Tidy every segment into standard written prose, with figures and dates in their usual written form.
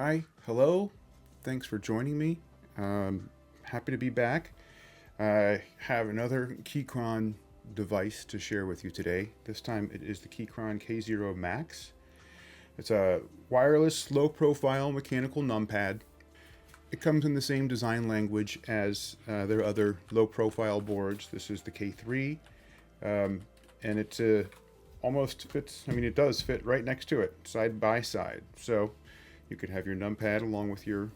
Hi, hello. Thanks for joining me. Happy to be back. I have another Keychron device to share with you today. This time it is the Keychron K0 Max. It's a wireless, low profile mechanical numpad. It comes in the same design language as their other low profile boards. This is the K3, and it's almost fits, it does fit right next to it, side by side. So you could have your numpad along with your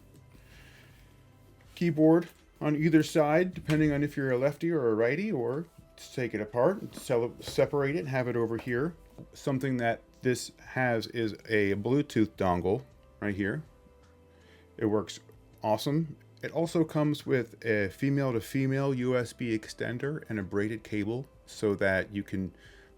keyboard on either side, depending on if you're a lefty or a righty, or take it apart, separate it, and have it over here. Something that this has is a Bluetooth dongle right here. It works awesome. It also comes with a female to female USB extender and a braided cable so that you can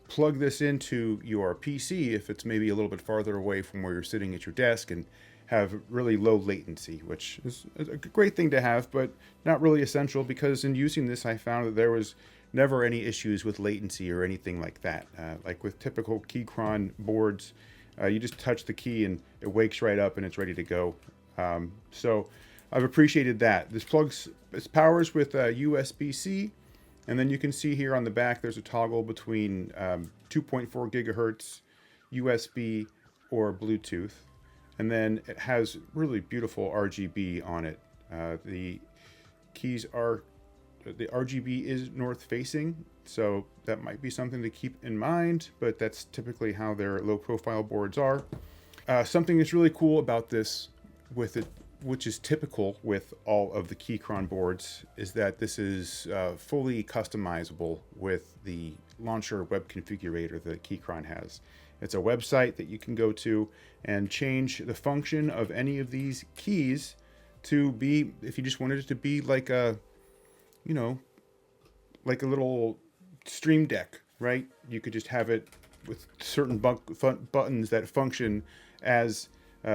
plug this into your PC if it's maybe a little bit farther away from where you're sitting at your desk and have really low latency, which is a great thing to have, but not really essential, because in using this I found that there was never any issues with latency or anything like that. Like with typical Keychron boards, you just touch the key and it wakes right up and it's ready to go. So I've appreciated that. This powers with USB-C. And then you can see here on the back, there's a toggle between 2.4 gigahertz, USB, or Bluetooth. And then it has really beautiful RGB on it. The RGB is north facing, so that might be something to keep in mind, but that's typically how their low profile boards are. Something that's really cool about this with it, which is typical with all of the Keychron boards, is that this is fully customizable with the launcher web configurator that Keychron has. It's a website that you can go to and change the function of any of these keys to be, if you just wanted it to be like a, like a little stream deck, right? You could just have it with certain buttons that function as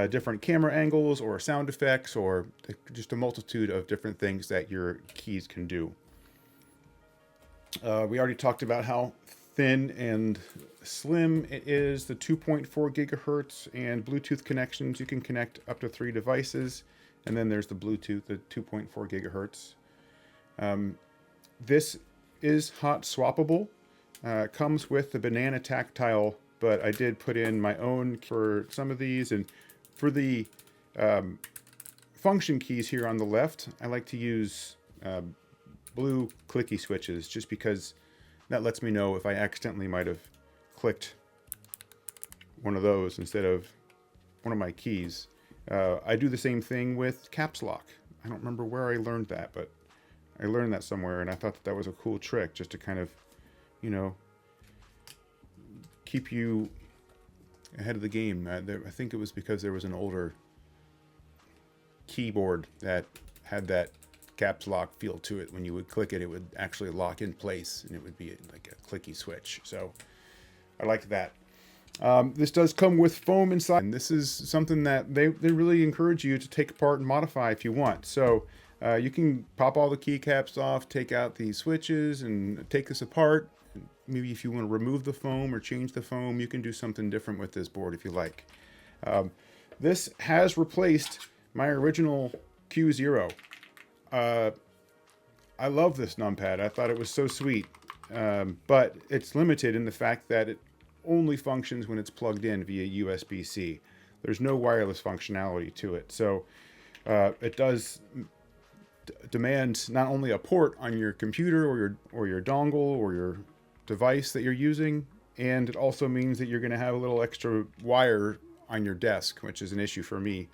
different camera angles or sound effects, or just a multitude of different things that your keys can do. We already talked about how thin and slim it is. The 2.4 gigahertz and Bluetooth connections, you can connect up to 3 devices. And then there's the Bluetooth, the 2.4 gigahertz. This is hot swappable. Comes with the banana tactile, but I did put in my own for some of these. And for the function keys here on the left, I like to use blue clicky switches, just because that lets me know if I accidentally might have clicked one of those instead of one of my keys. I do the same thing with caps lock. I don't remember where I learned that, but I learned that somewhere, and I thought that was a cool trick, just to kind of, keep you ahead of the game. I think it was because there was an older keyboard that had that caps lock feel to it. When you would click it, it would actually lock in place, and it would be like a clicky switch. So I liked that. This does come with foam inside, and this is something that they really encourage you to take apart and modify if you want. So you can pop all the keycaps off, take out the switches, and take this apart. Maybe if you want to remove the foam or change the foam, you can do something different with this board if you like. This has replaced my original Q0. I love this numpad. I thought it was so sweet, but it's limited in the fact that it only functions when it's plugged in via USB-C. There's no wireless functionality to it. So it does demand not only a port on your computer or your dongle or your device that you're using, and it also means that you're going to have a little extra wire on your desk, which is an issue for me.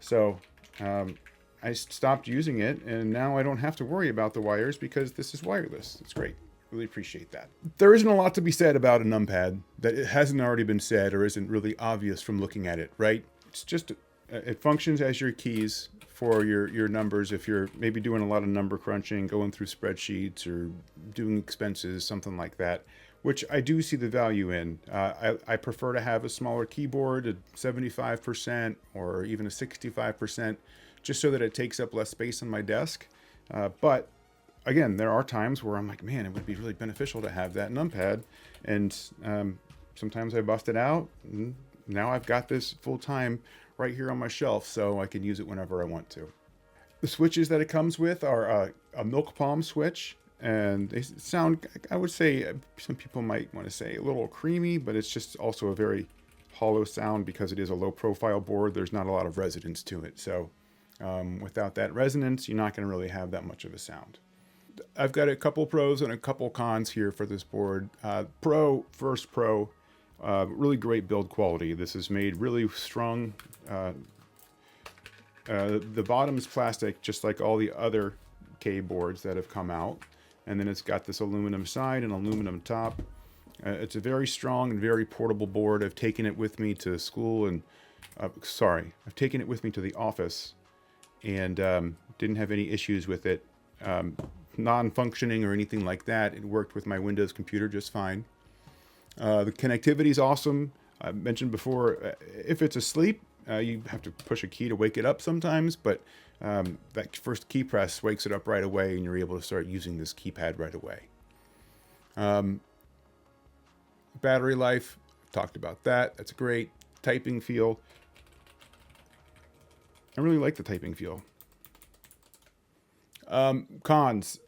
So I stopped using it, and now I don't have to worry about the wires because this is wireless. It's great. Really appreciate that. There isn't a lot to be said about a numpad that it hasn't already been said or isn't really obvious from looking at it, right? It's just, it functions as your keys for your numbers. If you're maybe doing a lot of number crunching, going through spreadsheets or doing expenses, something like that, which I do see the value in. I prefer to have a smaller keyboard, a 75% or even a 65%, just so that it takes up less space on my desk. But again, there are times where I'm like, man, it would be really beneficial to have that numpad. And sometimes I bust it out, and now I've got this full-time right here on my shelf so I can use it whenever I want to. The switches that it comes with are a milk palm switch, and they sound, I would say, some people might want to say a little creamy, but it's just also a very hollow sound because it is a low profile board. There's not a lot of resonance to it. So without that resonance, you're not going to really have that much of a sound. I've got a couple pros and a couple cons here for this board. First pro, really great build quality. This is made really strong. The bottom is plastic, just like all the other K boards that have come out. And then it's got this aluminum side and aluminum top. It's a very strong and very portable board. I've taken it with me to school and, I've taken it with me to the office and didn't have any issues with it. Non-functioning or anything like that. It worked with my Windows computer just fine. The connectivity is awesome. I mentioned before, if it's asleep, you have to push a key to wake it up sometimes, but that first key press wakes it up right away and you're able to start using this keypad right away. Battery life, talked about that. That's great. Typing feel. I really like the typing feel. Cons.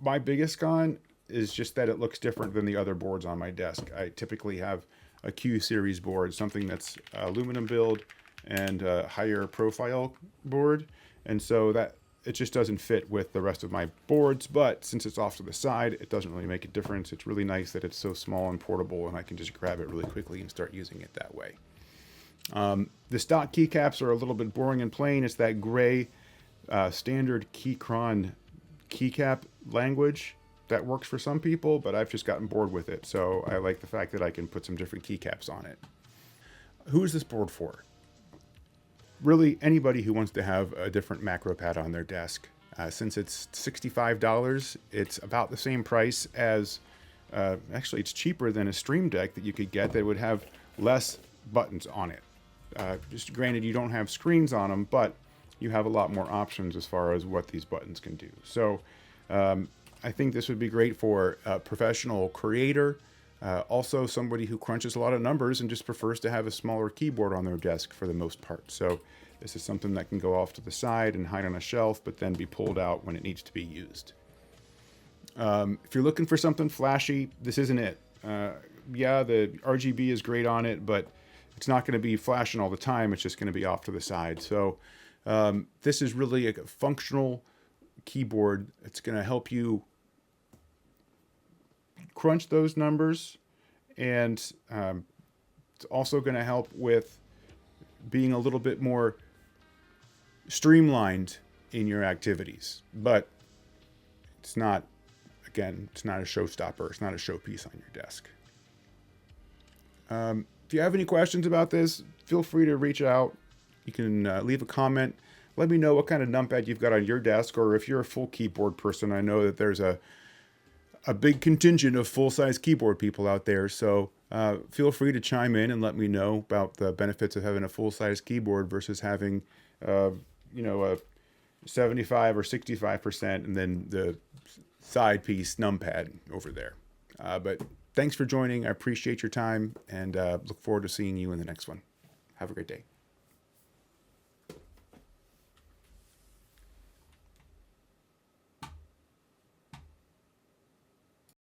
My biggest con is just that it looks different than the other boards on my desk. I typically have a Q series board, something that's aluminum build and a higher profile board. And so that it just doesn't fit with the rest of my boards. But since it's off to the side, it doesn't really make a difference. It's really nice that it's so small and portable and I can just grab it really quickly and start using it that way. The stock keycaps are a little bit boring and plain. It's that gray standard Keychron keycap language that works for some people, but I've just gotten bored with it. So I like the fact that I can put some different keycaps on it. Who is this board for? Really, anybody who wants to have a different macro pad on their desk. Since it's $65, it's about the same price as, actually it's cheaper than a Stream Deck that you could get that would have less buttons on it. Just granted, you don't have screens on them, but you have a lot more options as far as what these buttons can do. So I think this would be great for a professional creator, also somebody who crunches a lot of numbers and just prefers to have a smaller keyboard on their desk for the most part. So this is something that can go off to the side and hide on a shelf, but then be pulled out when it needs to be used. If you're looking for something flashy, this isn't it. Yeah, the RGB is great on it, but it's not going to be flashing all the time. It's just going to be off to the side. So this is really a functional keyboard. It's going to help you crunch those numbers, and it's also going to help with being a little bit more streamlined in your activities. But it's not, again, it's not a showstopper. It's not a showpiece on your desk. If you have any questions about this, feel free to reach out. You can leave a comment. Let me know what kind of numpad you've got on your desk, or if you're a full keyboard person. I know that there's a big contingent of full-size keyboard people out there, so feel free to chime in and let me know about the benefits of having a full-size keyboard versus having, a 75 or 65% and then the side piece numpad over there. But thanks for joining. I appreciate your time and look forward to seeing you in the next one. Have a great day.